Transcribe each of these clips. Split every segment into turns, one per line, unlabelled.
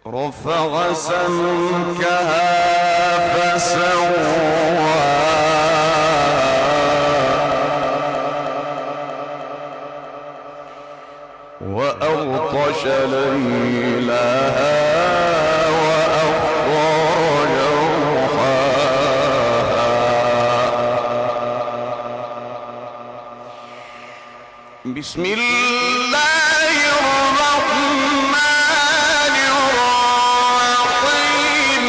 رفع سمكها فسواها وأغطش ليلها وأخرج ضحاها بسم الله الرحمن الرحيم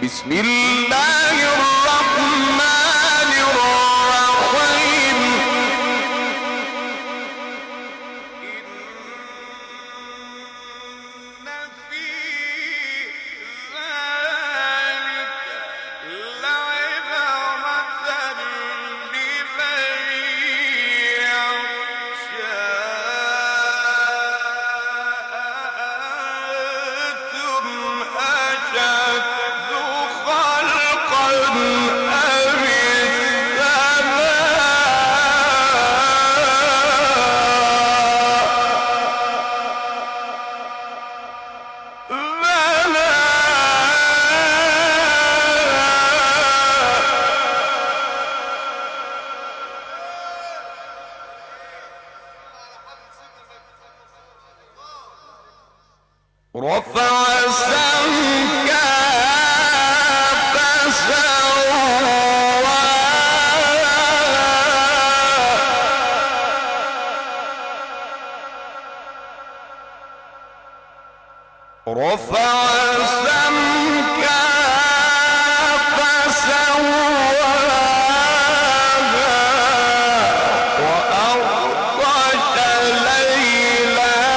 بسم الله الرحمن الرحيم إن في ذلك لعبرة لمن يخشى أأنتم أشد خلقا أم رفع سمكها فسواها رفع سمكها فسواها وأغطش ليلها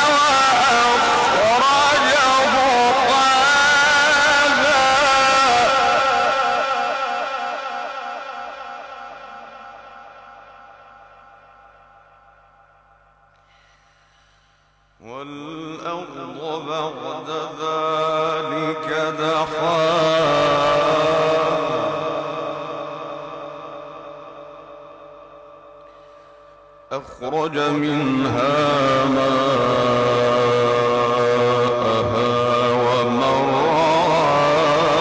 وأخرج ضحاها والأرض بعد ذلك دحاها أخرج منها ماءها ومرعاها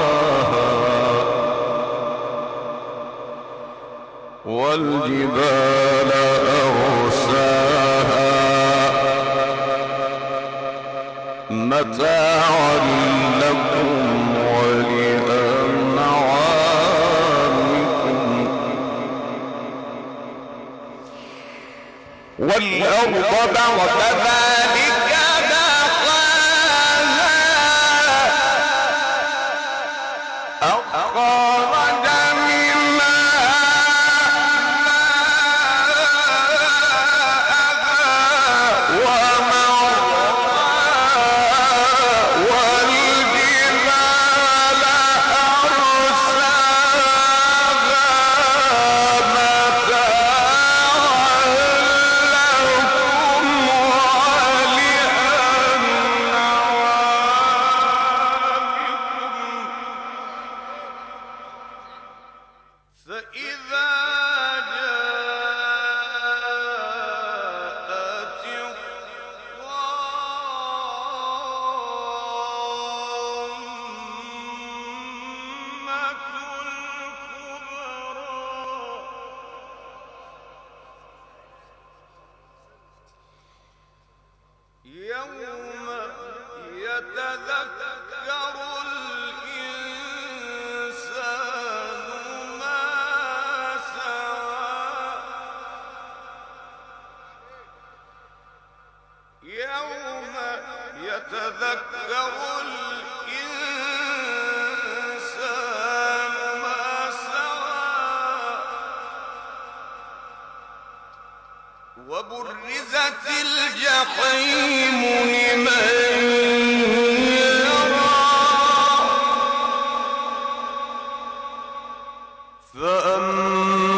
والجبال أرساها متاعا لكم ولأنعامكم والأرض بعد ذلك دحاها أخرج منها ماءها يوم يتذكر الإنسان ما سعى يوم يتذكر الإنسان ما سعى وبرزت الجحيم لمن يرى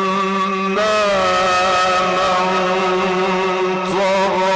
فأما من طغى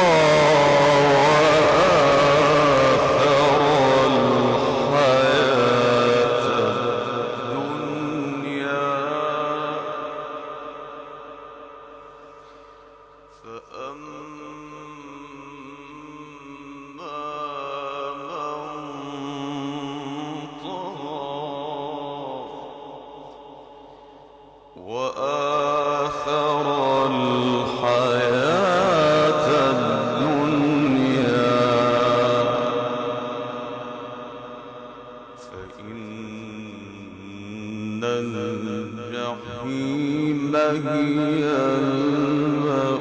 وآثر الحياة الدنيا وآثر الحياة الدنيا فإن الجحيم هي المأوى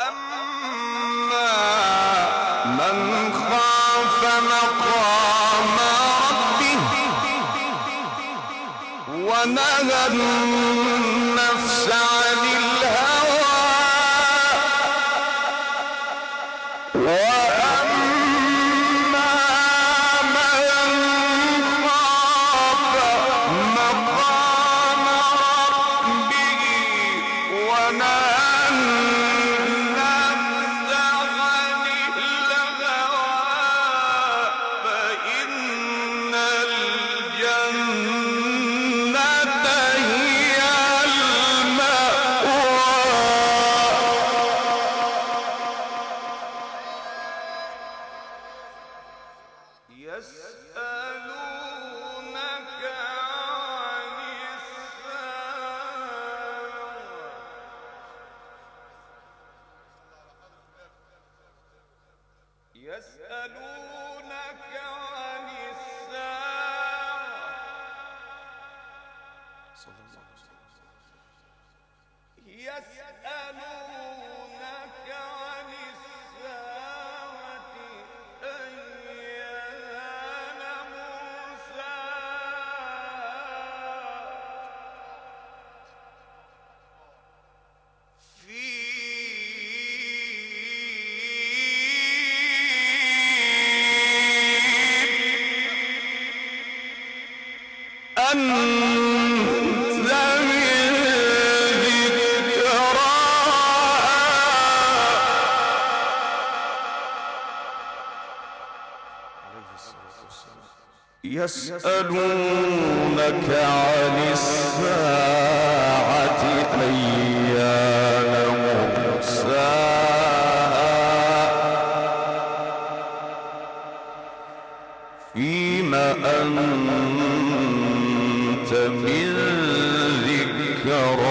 وأما من خاف مقام ربه ونهى النفس عن الهوى وأما من خاف مقام ربه ونهى النفس عن الهوى فإن الجنة هي المأوى يسألونك عن الساعة يسألونك عن الساعة يسألونك عن الساعة أيان مرساها أنت من يسألونك عن الساعة أيان مرساها فيما أنت من ذكرها